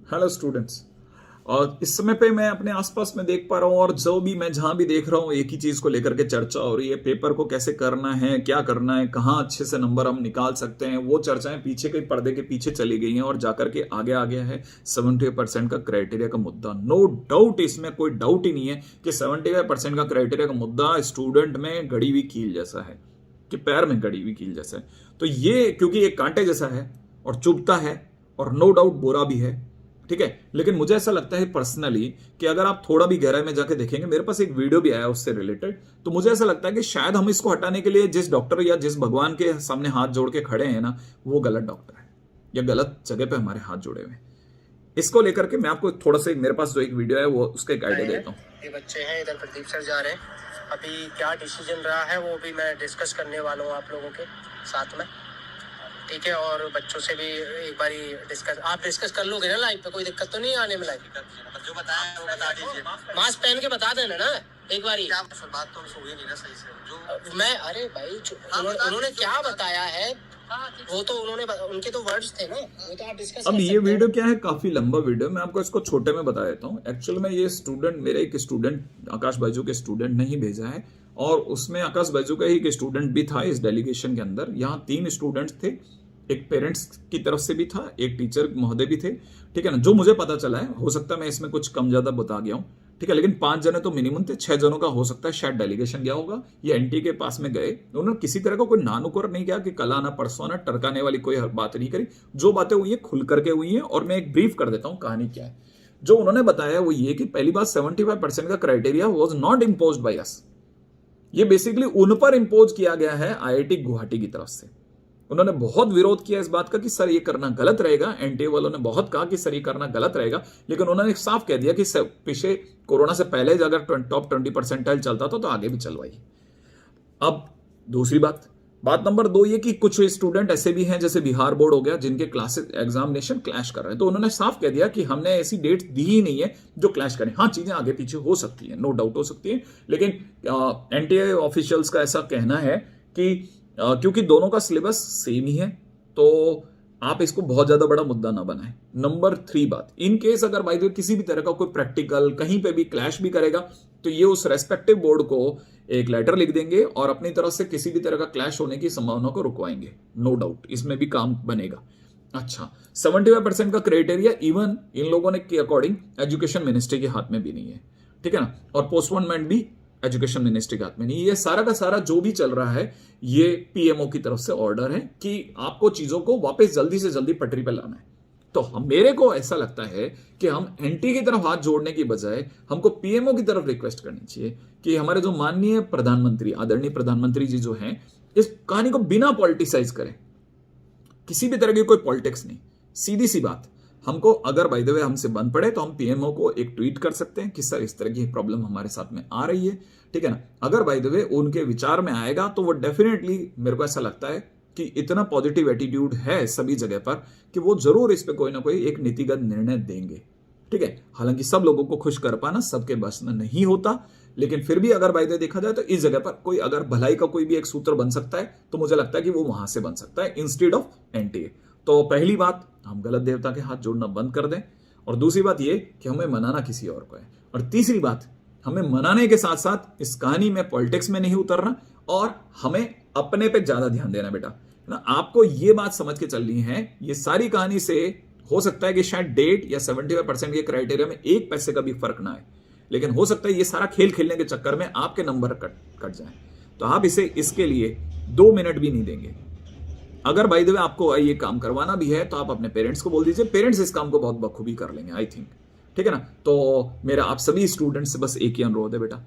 Hello students. और इस समय पे मैं अपने आसपास में देख पा रहा हूँ और जो भी मैं जहां भी देख रहा हूँ एक ही चीज को लेकर के चर्चा हो रही है। पेपर को कैसे करना है, क्या करना है, कहाँ अच्छे से नंबर हम निकाल सकते हैं, वो चर्चाएं पीछे के पर्दे के पीछे चली गई हैं और जाकर के आगे आ गया है 75% का क्राइटेरिया का मुद्दा। नो डाउट, इसमें कोई डाउट ही नहीं है कि 75% का क्राइटेरिया का मुद्दा स्टूडेंट में गड़ी हुई कील जैसा है, कि पैर में गड़ी हुई कील जैसा है। तो ये क्योंकि ये कांटे जैसा है और चुभता है और नो डाउट बुरा भी है, ठीक है। लेकिन मुझे ऐसा लगता है पर्सनली कि अगर आप थोड़ा भी गहराई में जाके देखेंगे, मेरे पास एक वीडियो भी आया उससे रिलेटेड, तो मुझे ऐसा लगता है कि शायद हम इसको हटाने के लिए जिस डॉक्टर या जिस भगवान के सामने हाथ जोड़ के खड़े हैं ना, वो गलत डॉक्टर है या गलत जगह पे हमारे हाथ जोड़े हुए हैं। इसको लेकर के मैं आपको थोड़ा सा, मेरे पास जो एक वीडियो है वो उसका एक आइडिया देता हूँ। ये बच्चे हैं, इधर प्रदीप सर जा रहे हैं। अभी क्या डिसीजन रहा है वो भी मैं डिस्कस करने वाला हूँ आप लोगों के साथ में, ठीक है। और बच्चों से भी एक बारी आप डिस्कस कर लोगे ना लाइव पे, कोई दिक्कत तो नहीं आने में? लाइव जो बताया वो बता दीजिए, मास्क पहन के बता देना ना एक बारी। बात तो सुनी नहीं ना सही से जो मैं, अरे भाई उन्होंने क्या बताया है वो तो उनके तो वर्ड्स थे ना, वो तो आप डिस्कस। अब ये वीडियो क्या है, काफी लंबा वीडियो, मैं आपको इसको छोटे में बता देता हूँ। एक्चुअल में ये स्टूडेंट, मेरे एक स्टूडेंट आकाश बाजू के स्टूडेंट ने ही भेजा है और उसमें आकाश बाजू का ही एक स्टूडेंट भी था इस डेलीगेशन के अंदर। यहाँ 3 स्टूडेंट्स थे, एक पेरेंट्स की तरफ से भी था, एक टीचर महोदय भी थे, ठीक है ना। जो मुझे पता चला है, हो सकता है मैं इसमें कुछ कम ज्यादा बता गया हूँ, ठीक है, लेकिन 5 जने तो मिनिमम थे। 6 जनों का हो सकता है शायद डेलीगेशन गया होगा, ये एनटी के पास में गए। उन्होंने किसी तरह का कोई नानुकर नहीं किया कि कल आना परसों आना, टरकाने वाली कोई बात नहीं करी। जो बातें हुई है खुल करके हुई है और मैं एक ब्रीफ कर देता हूँ कहानी क्या है। जो उन्होंने बताया वो ये कि पहली बात, 75% का criteria was not impose by us. ये बेसिकली उन पर इम्पोज किया गया है आईआईटी गुवाहाटी की तरफ से। उन्होंने बहुत विरोध किया इस बात का कि सर ये करना गलत रहेगा, एनटीए वालों ने बहुत कहा कि सर ये करना गलत रहेगा, लेकिन उन्होंने साफ कह दिया कि पिछले कोरोना से पहले अगर टॉप 20% चलता था तो आगे भी चलवाई। अब दूसरी बात नंबर 2 ये कि कुछ स्टूडेंट ऐसे भी हैं, जैसे बिहार बोर्ड हो गया, जिनके क्लासेस एग्जामिनेशन क्लैश कर रहे हैं। तो उन्होंने साफ कह दिया कि हमने ऐसी डेट दी ही नहीं है जो क्लैश करें। हाँ, चीजें आगे पीछे हो सकती है, नो डाउट हो सकती है, लेकिन एनटीए ऑफिशियल्स का ऐसा कहना है कि क्योंकि दोनों का सिलेबस सेम ही है तो आप इसको बहुत ज्यादा बड़ा मुद्दा ना बनाएं। नंबर 3 बात, इन केस अगर बाय द वे किसी भी तरह का कोई प्रैक्टिकल कहीं पे भी क्लैश भी करेगा तो ये उस रेस्पेक्टिव बोर्ड को एक लेटर लिख देंगे और अपनी तरफ से किसी भी तरह का क्लैश होने की संभावना को रुकवाएंगे। नो डाउट इसमें भी काम बनेगा। अच्छा, 75% का क्राइटेरिया इवन इन लोगों ने के अकॉर्डिंग एजुकेशन मिनिस्ट्री के हाथ में भी नहीं है, ठीक है ना, और पोस्टपोनमेंट भी एजुकेशन मिनिस्ट्री के हाथ में नहीं। ये सारा का सारा जो भी चल रहा है ये पीएमओ की तरफ से ऑर्डर है कि आपको चीजों को वापस जल्दी से जल्दी पटरी पर लाना है। तो मेरे को ऐसा लगता है कि हम एनटी की तरफ हाथ जोड़ने की बजाय हमको पीएमओ की तरफ रिक्वेस्ट करनी चाहिए कि हमारे जो माननीय प्रधानमंत्री, आदरणीय प्रधानमंत्री जी जो हैं, इस कहानी को बिना पॉलिटिसाइज करें, किसी भी तरह की कोई पॉलिटिक्स नहीं, सीधी सी बात। हमको अगर बाय द वे हमसे बंद पड़े तो हम पीएमओ को एक ट्वीट कर सकते हैं कि सर इस तरह की प्रॉब्लम हमारे साथ में आ रही है, ठीक है ना। अगर बाय द वे उनके विचार में आएगा तो वो डेफिनेटली, मेरे को ऐसा लगता है कि इतना पॉजिटिव एटीट्यूड है सभी जगह पर कि वो जरूर इस पे कोई ना कोई एक नीतिगत निर्णय देंगे, ठीक है। हालांकि सब लोगों को खुश कर पाना सबके बस में नहीं होता, लेकिन फिर भी अगर बाय द वे देखा जाए तो इस जगह पर कोई अगर भलाई का कोई भी एक सूत्र बन सकता है तो मुझे लगता है कि वो वहां से बन सकता है इंस्टेड ऑफ एनटीए। तो पहली बात, हम गलत देवता के हाथ जोड़ना बंद कर दें, और दूसरी बात ये कि हमें मनाना किसी और को है, और तीसरी बात, हमें मनाने के साथ साथ इस कहानी में पॉलिटिक्स में नहीं उतरना और हमें अपने पे ज्यादा ध्यान देना बेटा, है ना। आपको ये बात समझ के चलनी है, ये सारी कहानी से हो सकता है कि शायद डेट या 75% के क्राइटेरिया में 1 पैसे का भी फर्क ना आए, लेकिन हो सकता है ये सारा खेल खेलने के चक्कर में आपके नंबर कट जाए, तो आप इसे इसके लिए 2 मिनट भी नहीं देंगे। अगर बाय द वे आपको ये काम करवाना भी है तो आप अपने पेरेंट्स को बोल दीजिए, पेरेंट्स इस काम को बहुत बखूबी कर लेंगे आई थिंक, ठीक है ना। तो मेरा आप सभी स्टूडेंट्स से बस एक ही अनुरोध है बेटा,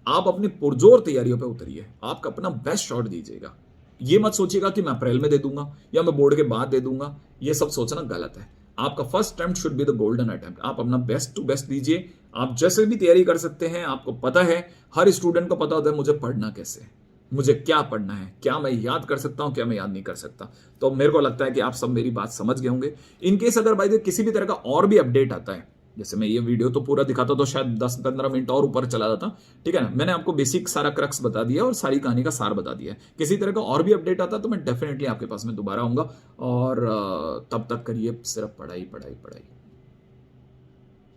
आप अपनी पुरजोर तैयारियों पे उतरिए, आप अपना बेस्ट शॉट दीजिएगा। ये मत सोचिएगा कि मैं अप्रैल में दे दूंगा या मैं बोर्ड के बाद दे दूंगा, ये सब सोचना गलत है। आपका first attempt should be the golden attempt. आप अपना बेस्ट टू बेस्ट दीजिए, आप जैसे भी तैयारी कर सकते हैं। आपको पता है, हर स्टूडेंट को पता होता है मुझे पढ़ना कैसे है, मुझे क्या पढ़ना है, क्या मैं याद कर सकता हूं, क्या मैं याद नहीं कर सकता। तो मेरे को लगता है कि आप सब मेरी बात समझ गए होंगे। इनकेस अगर भाई किसी भी तरह का और भी अपडेट आता है, जैसे मैं ये वीडियो तो पूरा दिखाता तो शायद 10-15 मिनट और ऊपर चला जाता, ठीक है ना। मैंने आपको बेसिक सारा क्रक्स बता दिया और सारी कहानी का सार बता दिया है। किसी तरह का और भी अपडेट आता तो मैं डेफिनेटली आपके पास में दोबारा आऊंगा, और तब तक करिए सिर्फ पढ़ाई पढ़ाई पढ़ाई।